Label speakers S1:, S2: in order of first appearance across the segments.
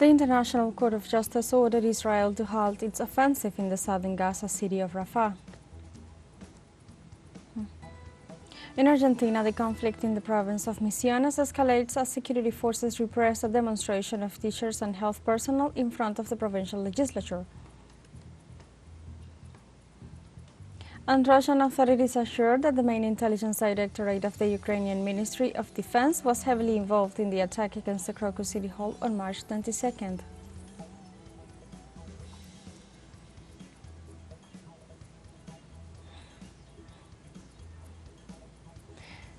S1: The International Court of Justice ordered Israel to halt its offensive in the southern Gaza city of Rafah. In Argentina, the conflict in the province of Misiones escalates as security forces repress a demonstration of teachers and health personnel in front of the provincial legislature. And Russian authorities assured that the main intelligence directorate of the Ukrainian Ministry of Defense was heavily involved in the attack against the Crocus City Hall on March 22nd.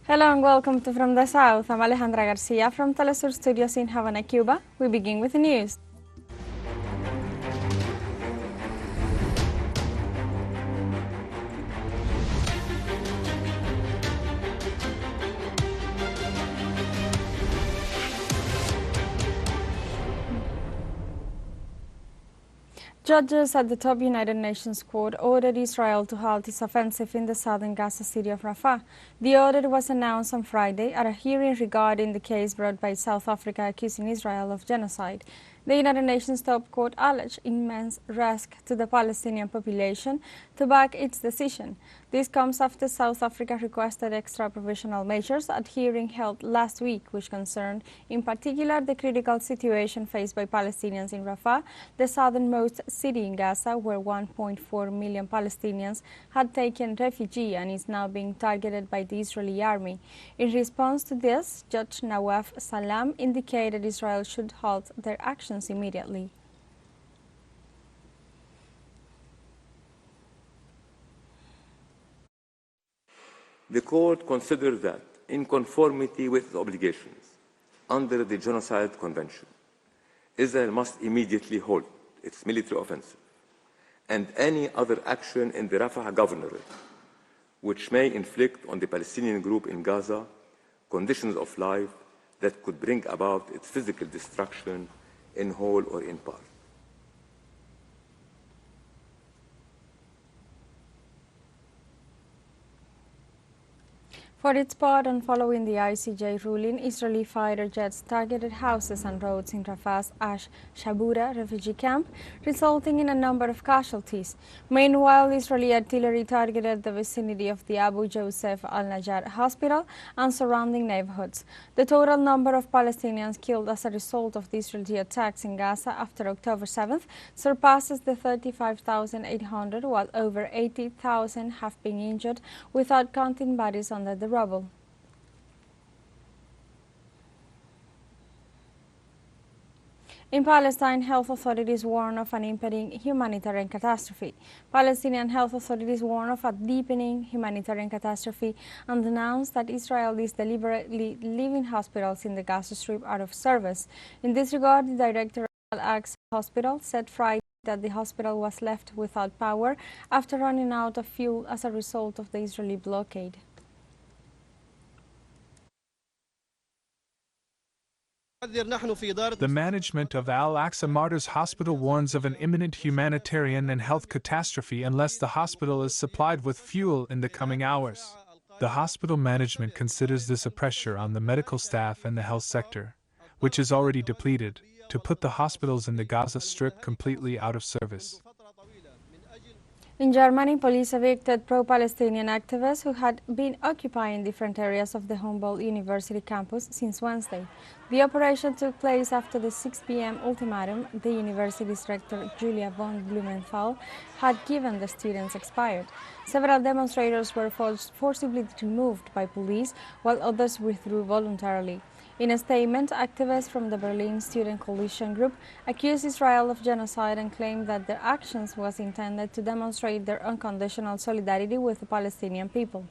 S1: Hello and welcome to From the South. I'm Alejandra Garcia from teleSUR Studios in Havana, Cuba. We begin with the news. Judges at the top United Nations Court ordered Israel to halt its offensive in the southern Gaza city of Rafah. The order was announced on Friday at a hearing regarding the case brought by South Africa accusing Israel of genocide. The United Nations top court alleged immense risk to the Palestinian population to back its decision. This comes after South Africa requested extra provisional measures at hearing held last week, which concerned in particular the critical situation faced by Palestinians in Rafah, the southernmost city in Gaza, where 1.4 million Palestinians had taken refuge and is now being targeted by the Israeli army. In response to this, Judge Nawaf Salam indicated Israel should halt their actions immediately.
S2: The court considered that, in conformity with its obligations under the Genocide Convention, Israel must immediately halt its military offensive and any other action in the Rafah governorate which may inflict on the Palestinian group in Gaza conditions of life that could bring about its physical destruction in whole or in part.
S1: For its part, on following the ICJ ruling, Israeli fighter jets targeted houses and roads in Rafah's Ash-Shabura refugee camp, resulting in a number of casualties. Meanwhile, Israeli artillery targeted the vicinity of the Abu Joseph al-Najjar hospital and surrounding neighborhoods. The total number of Palestinians killed as a result of the Israeli attacks in Gaza after October 7th surpasses the 35,800, while over 80,000 have been injured, without counting bodies under the rubble. In Palestine, health authorities warn of an impending humanitarian catastrophe. Palestinian health authorities warn of a deepening humanitarian catastrophe and announced that Israel is deliberately leaving hospitals in the Gaza Strip out of service. In this regard, the director of Al-Aqsa Hospital said Friday that the hospital was left without power after running out of fuel as a result of the Israeli blockade.
S3: The management of Al-Aqsa Martyrs Hospital warns of an imminent humanitarian and health catastrophe unless the hospital is supplied with fuel in the coming hours. The hospital management considers this a pressure on the medical staff and the health sector, which is already depleted, to put the hospitals in the Gaza Strip completely out of service.
S1: In Germany, police evicted pro-Palestinian activists who had been occupying different areas of the Humboldt University campus since Wednesday. The operation took place after the 6 p.m. ultimatum the university's rector, Julia von Blumenthal, had given the students expired. Several demonstrators were forcibly removed by police, while others withdrew voluntarily. In a statement, activists from the Berlin Student Coalition Group accused Israel of genocide and claimed that their actions was intended to demonstrate their unconditional solidarity with the Palestinian people.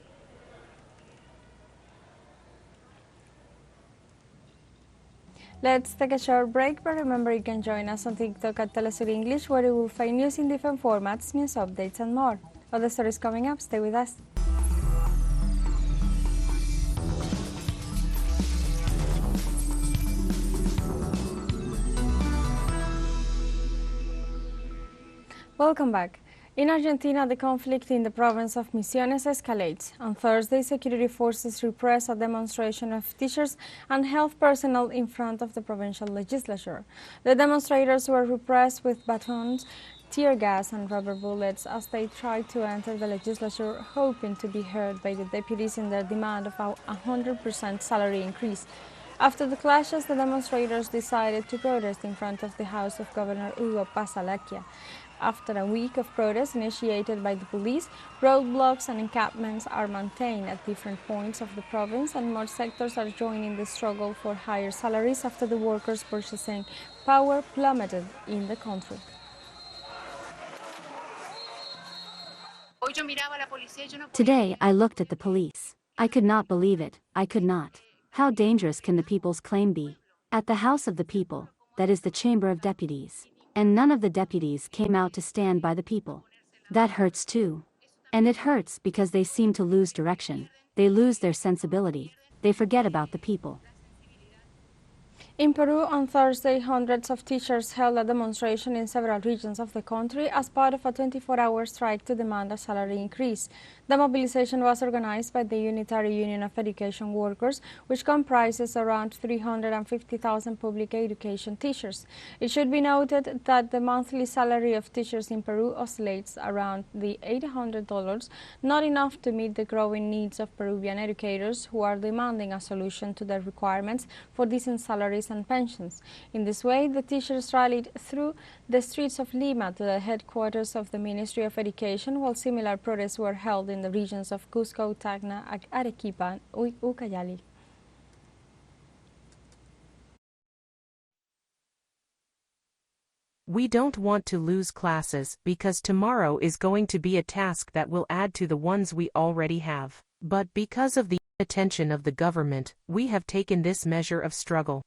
S1: Let's take a short break, but remember you can join us on TikTok at teleSUR English, where you will find news in different formats, news updates and more. Other stories coming up, stay with us. Welcome back. In Argentina, the conflict in the province of Misiones escalates. On Thursday, security forces repressed a demonstration of teachers and health personnel in front of the provincial legislature. The demonstrators were repressed with batons, tear gas and rubber bullets as they tried to enter the legislature, hoping to be heard by the deputies in their demand of a 100% salary increase. After the clashes, the demonstrators decided to protest in front of the house of Governor Hugo Pasalaquia. After a week of protests initiated by the police, roadblocks and encampments are maintained at different points of the province, and more sectors are joining the struggle for higher salaries after the workers' purchasing power plummeted in the country.
S4: Today, I looked at the police. I could not believe it. I could not. How dangerous can the people's claim be? At the House of the People, that is the Chamber of Deputies. And none of the deputies came out to stand by the people. That hurts too. And it hurts because they seem to lose direction. They lose their sensibility. They forget about the people.
S1: In Peru, on Thursday, hundreds of teachers held a demonstration in several regions of the country as part of a 24-hour strike to demand a salary increase. The mobilization was organized by the Unitary Union of Education Workers, which comprises around 350,000 public education teachers. It should be noted that the monthly salary of teachers in Peru oscillates around the $800, not enough to meet the growing needs of Peruvian educators who are demanding a solution to their requirements for decent salaries and pensions. In this way, the teachers rallied through the streets of Lima to the headquarters of the Ministry of Education, while similar protests were held in the regions of Cusco, Tacna, Arequipa, and Ucayali.
S5: We don't want to lose classes because tomorrow is going to be a task that will add to the ones we already have. But because of the attention of the government, we have taken this measure of struggle.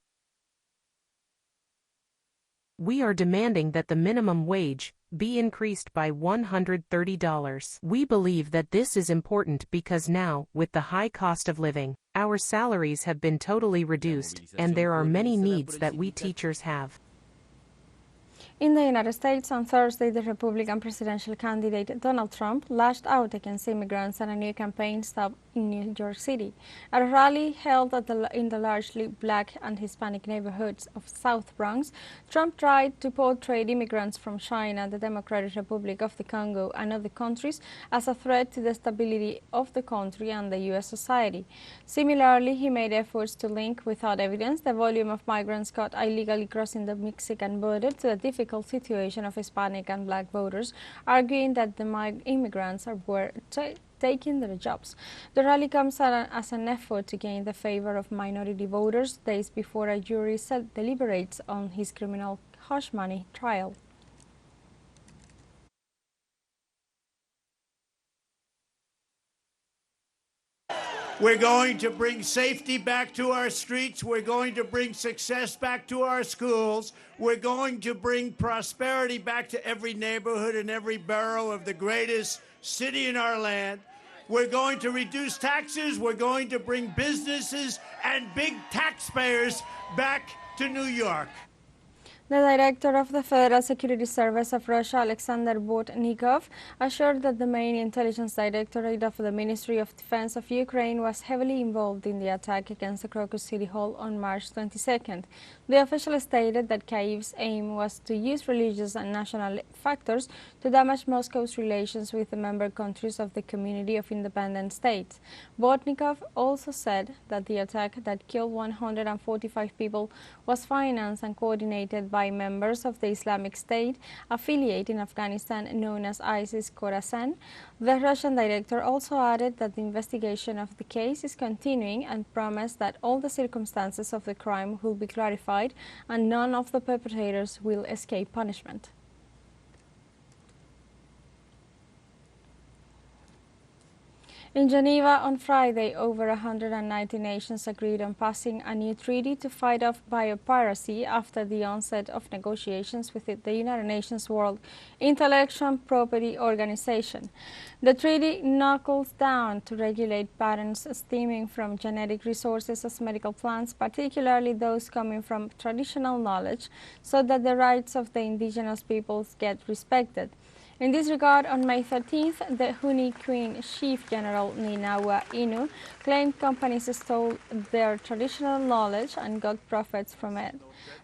S5: We are demanding that the minimum wage be increased by $130. We believe that this is important because now, with the high cost of living, our salaries have been totally reduced, and there are many needs that we teachers have.
S1: In the United States, on Thursday, the Republican presidential candidate Donald Trump lashed out against immigrants and a new campaign stop in New York City. At a rally held in the largely black and Hispanic neighborhoods of South Bronx, Trump tried to portray immigrants from China, the Democratic Republic of the Congo, and other countries as a threat to the stability of the country and the U.S. society. Similarly, he made efforts to link, without evidence, the volume of migrants caught illegally crossing the Mexican border to the difficult situation of Hispanic and black voters, arguing that the immigrants were taking their jobs. The rally comes as an effort to gain the favor of minority voters days before a jury deliberates on his criminal hush money trial.
S6: We're going to bring safety back to our streets. We're going to bring success back to our schools. We're going to bring prosperity back to every neighborhood and every borough of the greatest city in our land. We're going to reduce taxes. We're going to bring businesses and big taxpayers back to New York.
S1: The director of the Federal Security Service of Russia, Alexander Bortnikov, assured that the main intelligence directorate of the Ministry of Defense of Ukraine was heavily involved in the attack against the Crocus City Hall on March 22nd. The official stated that Kyiv's aim was to use religious and national factors to damage Moscow's relations with the member countries of the Community of Independent States. Bortnikov also said that the attack that killed 145 people was financed and coordinated by members of the Islamic State affiliate in Afghanistan known as ISIS-Khorasan. The Russian director also added that the investigation of the case is continuing and promised that all the circumstances of the crime will be clarified and none of the perpetrators will escape punishment. In Geneva on Friday, over 190 nations agreed on passing a new treaty to fight off biopiracy after the onset of negotiations with the United Nations World Intellectual Property Organization. The treaty knuckles down to regulate patents stemming from genetic resources as medical plants, particularly those coming from traditional knowledge, so that the rights of the indigenous peoples get respected. In this regard, on May 13th, the Huni Queen Chief General Ninawa Inu claimed companies stole their traditional knowledge and got profits from it.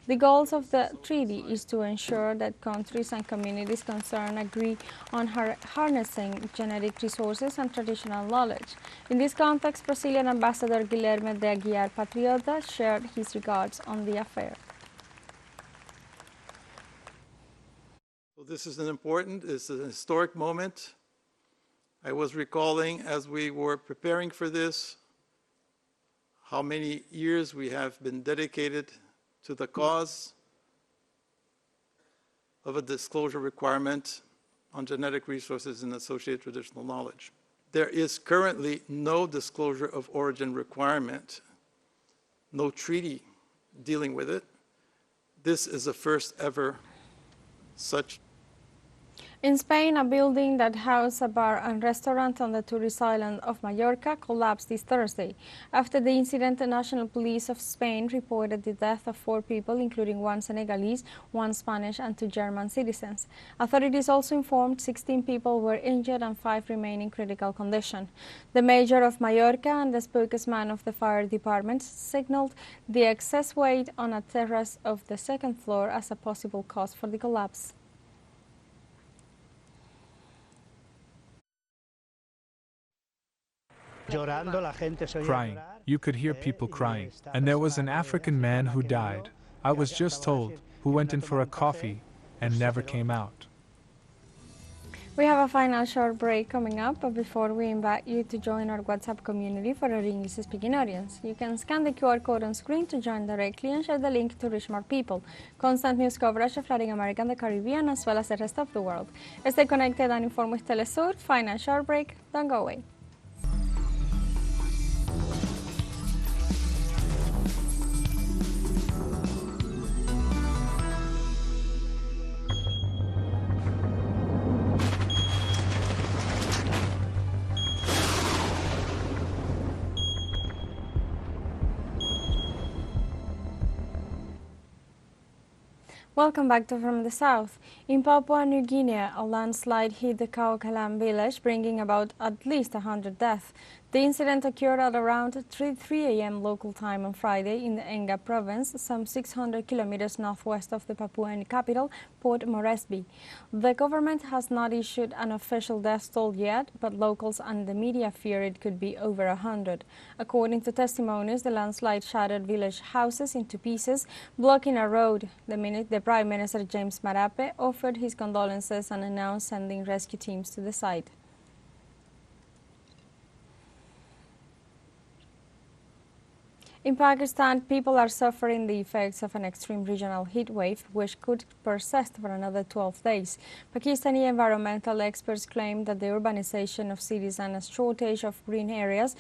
S1: The goals of the treaty is to ensure that countries and communities concerned agree on harnessing genetic resources and traditional knowledge. In this context, Brazilian Ambassador Guilherme de Aguiar Patriota shared his regards on the affair.
S7: This is it's an historic moment. I was recalling as we were preparing for this, how many years we have been dedicated to the cause of a disclosure requirement on genetic resources and associated traditional knowledge. There is currently no disclosure of origin requirement, no treaty dealing with it. This is the first ever such.
S1: In Spain, a building that housed a bar and restaurant on the tourist island of Mallorca collapsed this Thursday. After the incident, the National Police of Spain reported the death of 4 people, including 1 Senegalese, 1 Spanish and 2 German citizens. Authorities also informed 16 people were injured and 5 remain in critical condition. The mayor of Mallorca and the spokesman of the fire department signaled the excess weight on a terrace of the 2nd floor as a possible cause for the collapse.
S3: Crying. You could hear people crying. And there was an African man who died, I was just told, who went in for a coffee and never came out.
S1: We have a final short break coming up, but before we invite you to join our WhatsApp community for our English-speaking audience. You can scan the QR code on screen to join directly and share the link to reach more people. Constant news coverage of Latin America and the Caribbean, as well as the rest of the world. Stay connected and informed with teleSUR. Final short break. Don't go away. Welcome back to From the South. In Papua New Guinea, a landslide hit the Kaukalam village, bringing about at least 100 deaths. The incident occurred at around 3 a.m. local time on Friday in the Enga province, some 600 kilometers northwest of the Papuan capital, Port Moresby. The government has not issued an official death toll yet, but locals and the media fear it could be over 100. According to testimonies, the landslide shattered village houses into pieces, blocking a road. The Prime Minister James Marape offered his condolences and announced sending rescue teams to the site. In Pakistan, people are suffering the effects of an extreme regional heat wave, which could persist for another 12 days. Pakistani environmental experts claim that the urbanization of cities and a shortage of green areas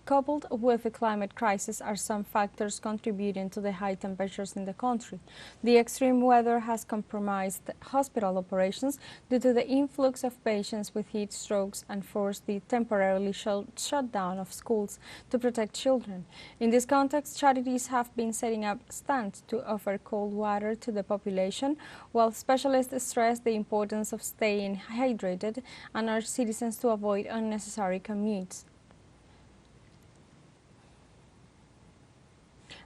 S1: coupled with the climate crisis are some factors contributing to the high temperatures in the country. The extreme weather has compromised hospital operations due to the influx of patients with heat strokes and forced the temporarily shutdown of schools to protect children. In this context, charities have been setting up stands to offer cold water to the population, while specialists stress the importance of staying hydrated and urge citizens to avoid unnecessary commutes.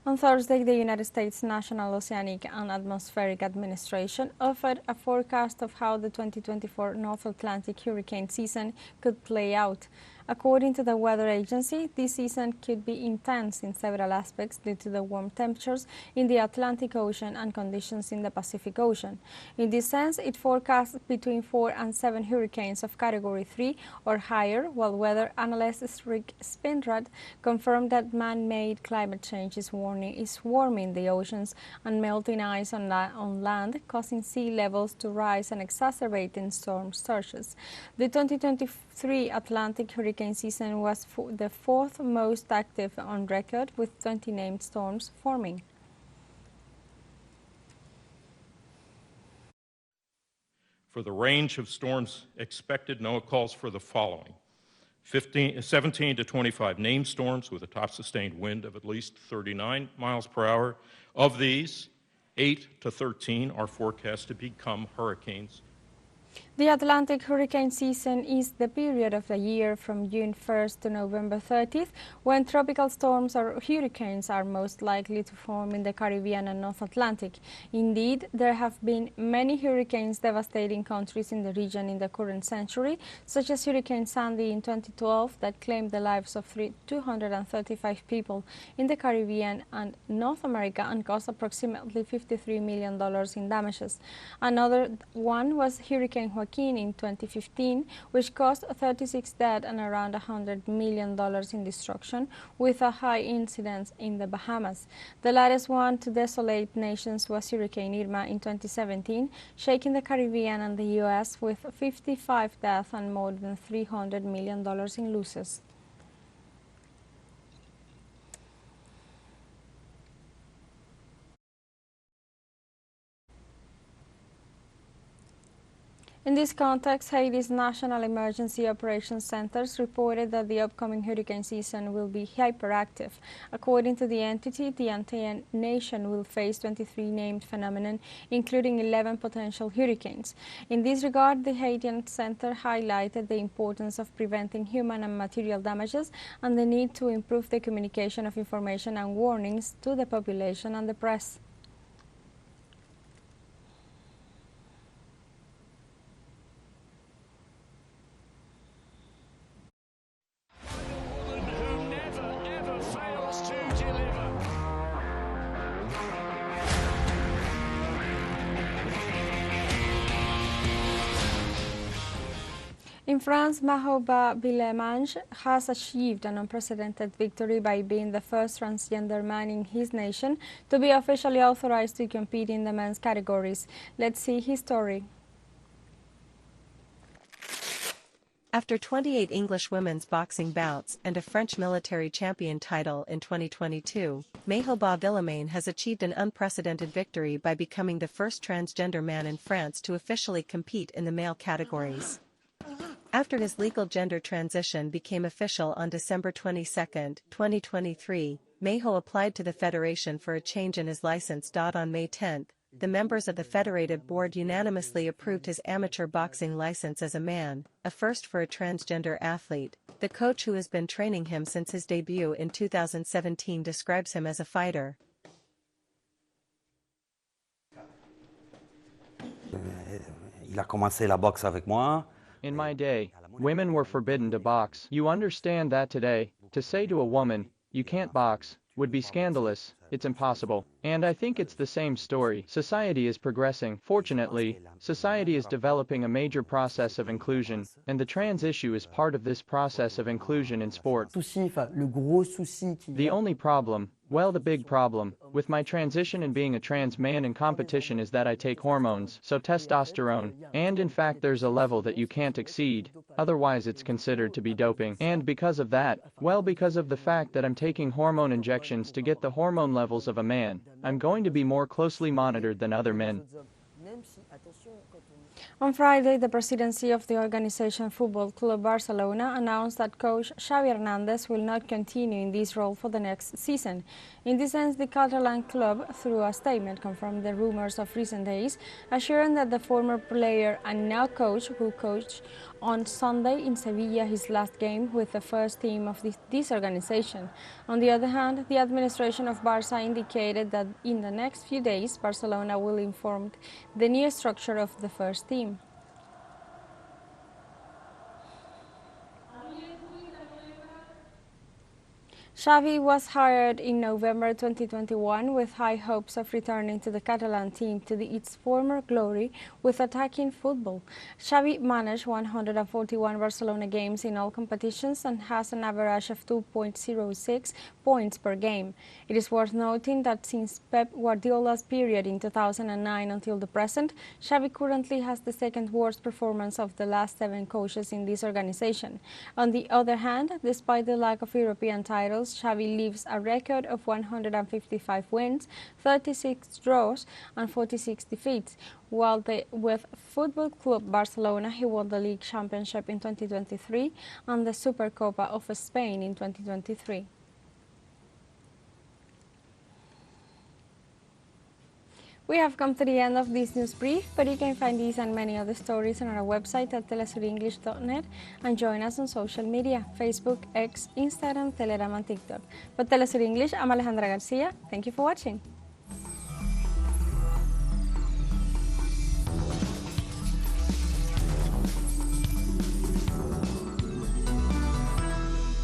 S1: On Thursday, the United States National Oceanic and Atmospheric Administration offered a forecast of how the 2024 North Atlantic hurricane season could play out. According to the weather agency, this season could be intense in several aspects due to the warm temperatures in the Atlantic Ocean and conditions in the Pacific Ocean. In this sense, it forecasts between 4 and 7 hurricanes of Category 3 or higher, while weather analyst Rick Spinrad confirmed that man-made climate change is warming the oceans and melting ice on land, causing sea levels to rise and exacerbating storm surges. The 2023 Atlantic hurricane season was the 4th most active on record, with 20 named storms forming.
S8: For the range of storms expected, NOAA calls for the following: 17 to 25 named storms with a top sustained wind of at least 39 miles per hour. Of these, 8 to 13 are forecast to become hurricanes.
S1: The Atlantic hurricane season is the period of the year from June 1st to November 30th when tropical storms or hurricanes are most likely to form in the Caribbean and North Atlantic. Indeed, there have been many hurricanes devastating countries in the region in the current century, such as Hurricane Sandy in 2012 that claimed the lives of 235 people in the Caribbean and North America and caused approximately $53 million in damages. Another one was Hurricane Joaquin in 2015, which caused 36 dead and around $100 million in destruction, with a high incidence in the Bahamas. The latest one to desolate nations was Hurricane Irma in 2017, shaking the Caribbean and the U.S. with 55 deaths and more than $300 million in losses. In this context, Haiti's National Emergency Operations Centers reported that the upcoming hurricane season will be hyperactive. According to the entity, the Antilles nation will face 23 named phenomena, including 11 potential hurricanes. In this regard, the Haitian Center highlighted the importance of preventing human and material damages and the need to improve the communication of information and warnings to the population and the press. In France, Mahoba Bilemange has achieved an unprecedented victory by being the first transgender man in his nation to be officially authorized to compete in the men's categories. Let's see his story.
S9: After 28 English women's boxing bouts and a French military champion title in 2022, Mahoba Bilemange has achieved an unprecedented victory by becoming the first transgender man in France to officially compete in the male categories. After his legal gender transition became official on December 22, 2023, Maho applied to the Federation for a change in his license. On May 10, the members of the Federated Board unanimously approved his amateur boxing license as a man, a first for a transgender athlete. The coach who has been training him since his debut in 2017 describes him as a fighter.
S10: Il a commencé la boxe avec moi.
S11: In my day, women were forbidden to box. You understand that today, to say to a woman, you can't box, would be scandalous. It's impossible. And I think it's the same story. Society is progressing. Fortunately, society is developing a major process of inclusion, and the trans issue is part of this process of inclusion in sport. The only problem, well, the big problem, with my transition and being a trans man in competition is that I take hormones, so testosterone, and in fact there's a level that you can't exceed, otherwise it's considered to be doping. And because of that, well, because of the fact that I'm taking hormone injections to get the hormone levels of a man, I'm going to be more closely monitored than other men.
S1: On Friday, the presidency of the organization Football Club Barcelona announced that coach Xavi Hernandez will not continue in this role for the next season. In this sense, the Catalan club, through a statement, confirmed the rumors of recent days, assuring that the former player and now coach will coach on Sunday in Sevilla his last game with the first team of this organization. On the other hand, the administration of Barça indicated that in the next few days, Barcelona will inform the new structure of the first team. Xavi was hired in November 2021 with high hopes of returning to the Catalan team to its former glory with attacking football. Xavi managed 141 Barcelona games in all competitions and has an average of 2.06 points per game. It is worth noting that since Pep Guardiola's period in 2009 until the present, Xavi currently has the second worst performance of the last 7 coaches in this organization. On the other hand, despite the lack of European titles, Xavi leaves a record of 155 wins, 36 draws and 46 defeats, while with Football Club Barcelona he won the League Championship in 2023 and the Supercopa of Spain in 2023. We have come to the end of this news brief, but you can find these and many other stories on our website at telesurenglish.net and join us on social media, Facebook, X, Instagram, Telegram, and TikTok. For TeleSUR English, I'm Alejandra Garcia. Thank you for watching.